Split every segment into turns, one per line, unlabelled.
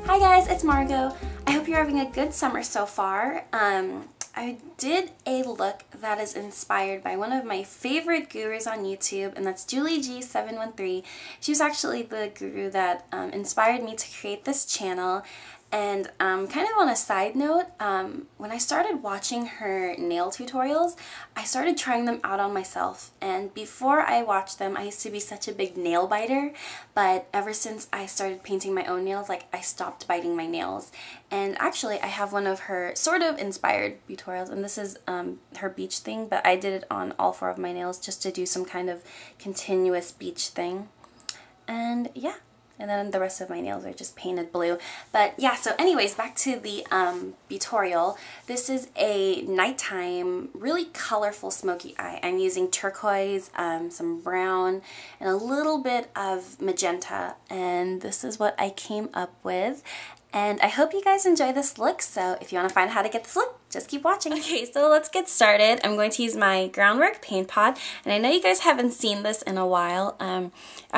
Hi guys, it's Margot. I hope you're having a good summer so far. I did a look that is inspired by one of my favorite gurus on YouTube, and that's Julieg713. She was actually the guru that inspired me to create this channel. And kind of on a side note, when I started watching her nail tutorials, I started trying them out on myself. And before I watched them, I used to be such a big nail biter, but ever since I started painting my own nails, like, I stopped biting my nails. And actually, I have one of her sort of inspired Beautorials, and this is her beach thing, but I did it on all 4 of my nails just to do some kind of continuous beach thing. And yeah. And then the rest of my nails are just painted blue. But yeah, so anyways, back to the Beautorial. This is a nighttime, really colorful smoky eye. I'm using turquoise, some brown, and a little bit of magenta. And this is what I came up with. And I hope you guys enjoy this look, so if you want to find out how to get this look, just keep watching. Okay, so let's get started. I'm going to use my Groundwork paint pot, and I know you guys haven't seen this in a while. I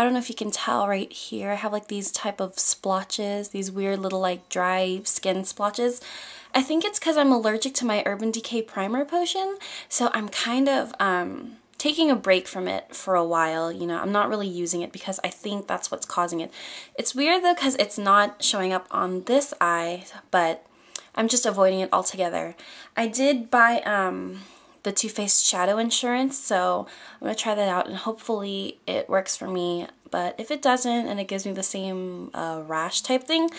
don't know if you can tell right here, I have like these type of splotches, these weird little like dry skin splotches. I think it's because I'm allergic to my Urban Decay Primer Potion, so I'm kind of taking a break from it for a while. You know, I'm not really using it because I think that's what's causing it. It's weird though because it's not showing up on this eye, but I'm just avoiding it altogether. I did buy the Too Faced Shadow Insurance, so I'm going to try that out and hopefully it works for me. But if it doesn't and it gives me the same rash type thing,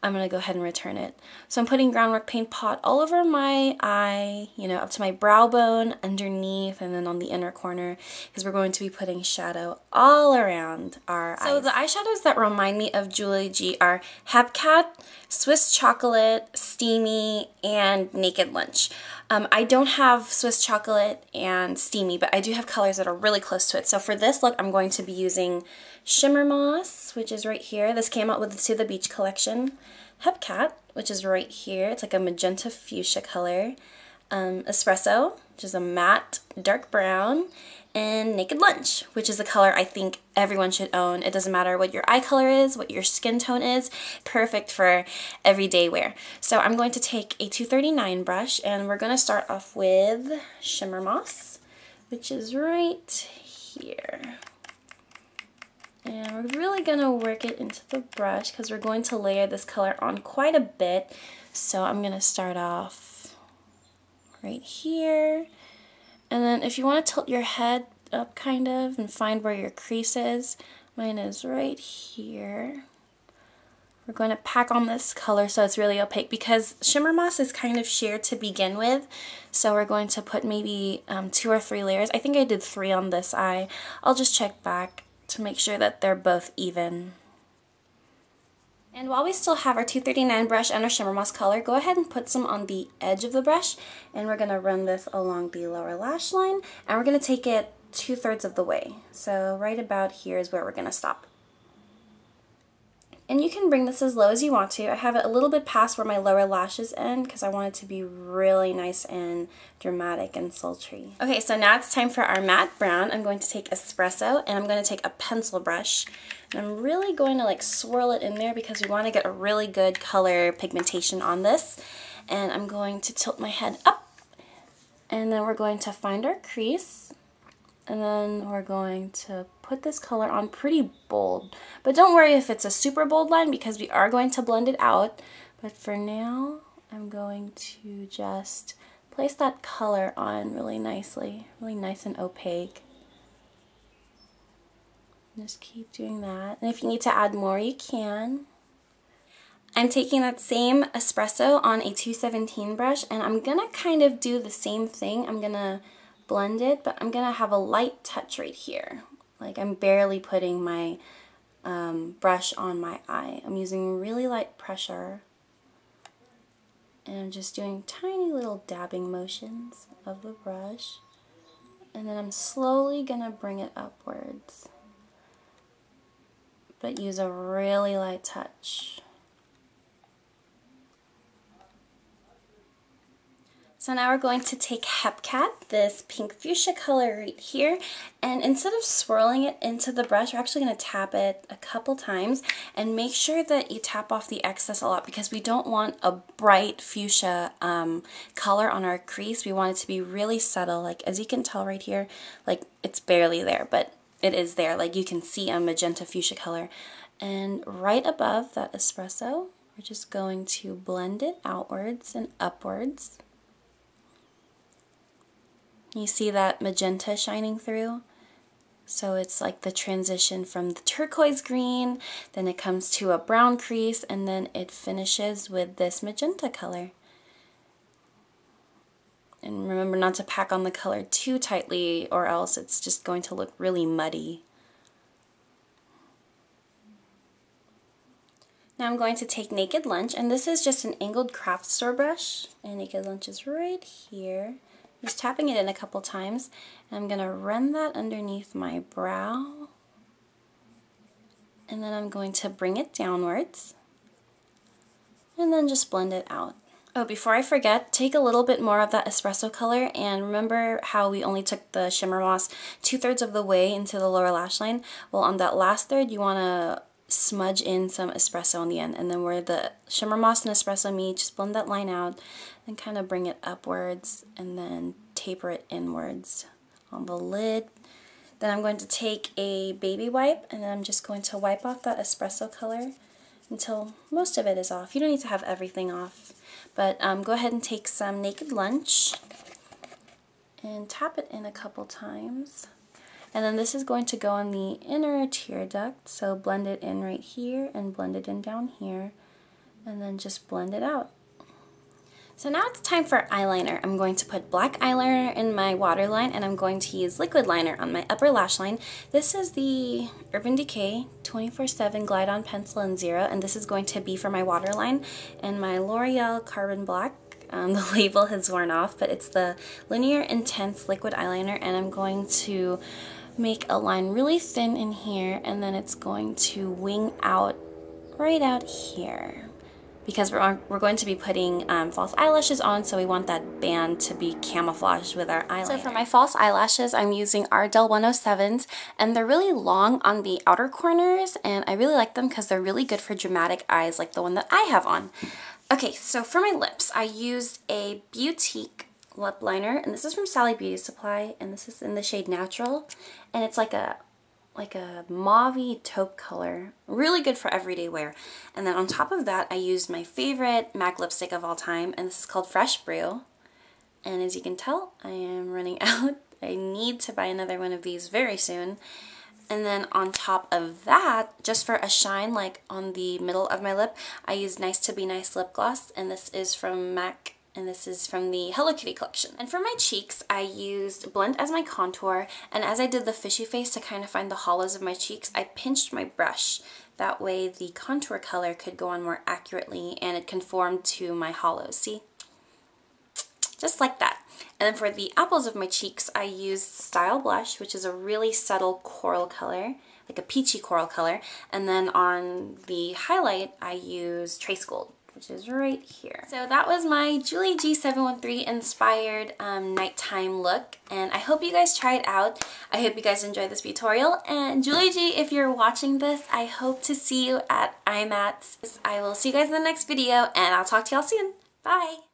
I'm going to go ahead and return it. So I'm putting Groundwork paint pot all over my eye, you know, up to my brow bone, underneath, and then on the inner corner, because we're going to be putting shadow all around our eyes. So the eyeshadows that remind me of Julieg are Hepcat, Swiss Chocolate, Steamy, and Naked Lunch. I don't have Swiss Chocolate and Steamy, but I do have colors that are really close to it. So for this look, I'm going to be using Shimmer Moss, which is right here. This came out with the To the Beach collection. Hepcat, which is right here. It's like a magenta fuchsia color. Espresso, which is a matte dark brown. And Naked Lunch, which is the color I think everyone should own. It doesn't matter what your eye color is, what your skin tone is, perfect for everyday wear. So I'm going to take a 239 brush, and we're going to start off with Shimmer Moss, which is right here. And we're really going to work it into the brush because we're going to layer this color on quite a bit. So I'm going to start off right here. And then if you want to tilt your head up kind of and find where your crease is, mine is right here. We're going to pack on this color so it's really opaque because Shimmer Moss is kind of sheer to begin with. So we're going to put maybe 2 or 3 layers. I think I did 3 on this eye. I'll just check back to make sure that they're both even. And while we still have our 239 brush and our Shimmer Moss color, go ahead and put some on the edge of the brush, and we're going to run this along the lower lash line, and we're going to take it 2/3 of the way. So right about here is where we're going to stop. And you can bring this as low as you want to. I have it a little bit past where my lower lashes end because I want it to be really nice and dramatic and sultry. Okay, so now it's time for our matte brown. I'm going to take Espresso, and I'm going to take a pencil brush. And I'm really going to like swirl it in there because we want to get a really good color pigmentation on this. And I'm going to tilt my head up, and then we're going to find our crease. And then we're going to put this color on pretty bold. But don't worry if it's a super bold line because we are going to blend it out. But for now, I'm going to just place that color on really nicely, really nice and opaque. Just keep doing that. And if you need to add more, you can. I'm taking that same Espresso on a 217 brush, and I'm gonna kind of do the same thing. I'm gonna blend it, but I'm gonna have a light touch right here. Like I'm barely putting my brush on my eye. I'm using really light pressure, and I'm just doing tiny little dabbing motions of the brush, and then I'm slowly gonna bring it upwards, but use a really light touch. So now we're going to take Hepcat, this pink fuchsia color right here, and instead of swirling it into the brush, we're actually going to tap it a couple times and make sure that you tap off the excess a lot because we don't want a bright fuchsia color on our crease. We want it to be really subtle. Like as you can tell right here, like it's barely there, but it is there. Like you can see a magenta fuchsia color. And right above that espresso, we're just going to blend it outwards and upwards. You see that magenta shining through? So it's like the transition from the turquoise green, then it comes to a brown crease, and then it finishes with this magenta color. And remember not to pack on the color too tightly or else it's just going to look really muddy. Now I'm going to take Naked Lunch, and this is just an angled craft store brush, and Naked Lunch is right here. Just tapping it in a couple times, and I'm going to run that underneath my brow, and then I'm going to bring it downwards, and then just blend it out. Oh, before I forget, take a little bit more of that espresso color, and remember how we only took the shimmer moss 2/3 of the way into the lower lash line? Well, on that last third, you want to smudge in some espresso on the end, and then where the shimmer moss and espresso meet, just blend that line out and kind of bring it upwards and then taper it inwards on the lid. Then I'm going to take a baby wipe, and then I'm just going to wipe off that espresso color until most of it is off. You don't need to have everything off, but go ahead and take some Naked Lunch and tap it in a couple times. And then this is going to go on the inner tear duct, so blend it in right here and blend it in down here, and then just blend it out. So now it's time for eyeliner. I'm going to put black eyeliner in my waterline, and I'm going to use liquid liner on my upper lash line. This is the Urban Decay 24/7 Glide On Pencil in 0, and this is going to be for my waterline. And my L'Oreal Carbon Black, the label has worn off, but it's the Linear Intense Liquid Eyeliner, and I'm going to make a line really thin in here, and then it's going to wing out right out here because we're going to be putting false eyelashes on, so we want that band to be camouflaged with our eyeliner. So for my false eyelashes, I'm using Ardell 107s, and they're really long on the outer corners, and I really like them because they're really good for dramatic eyes like the one that I have on. Okay, so for my lips, I used a Beautique lip liner, and this is from Sally Beauty Supply, and this is in the shade Natural, and it's like a mauve-y taupe color, really good for everyday wear. And then on top of that, I used my favorite MAC lipstick of all time, and this is called Fresh Brew. And as you can tell, I am running out. I need to buy another one of these very soon. And then on top of that, just for a shine like on the middle of my lip, I used Nice to Be Nice lip gloss, and this is from MAC, and this is from the Hello Kitty collection. And for my cheeks, I used Blend as my contour, and as I did the fishy face to kind of find the hollows of my cheeks, I pinched my brush. That way the contour color could go on more accurately and it conformed to my hollows. See? Just like that. And then for the apples of my cheeks, I used Style Blush, which is a really subtle coral color, like a peachy coral color. And then on the highlight, I used Trace Gold, which is right here. So that was my Julieg713 inspired nighttime look, and I hope you guys try it out. I hope you guys enjoyed this tutorial, and Julie G, if you're watching this, I hope to see you at IMATS. I will see you guys in the next video, and I'll talk to y'all soon. Bye!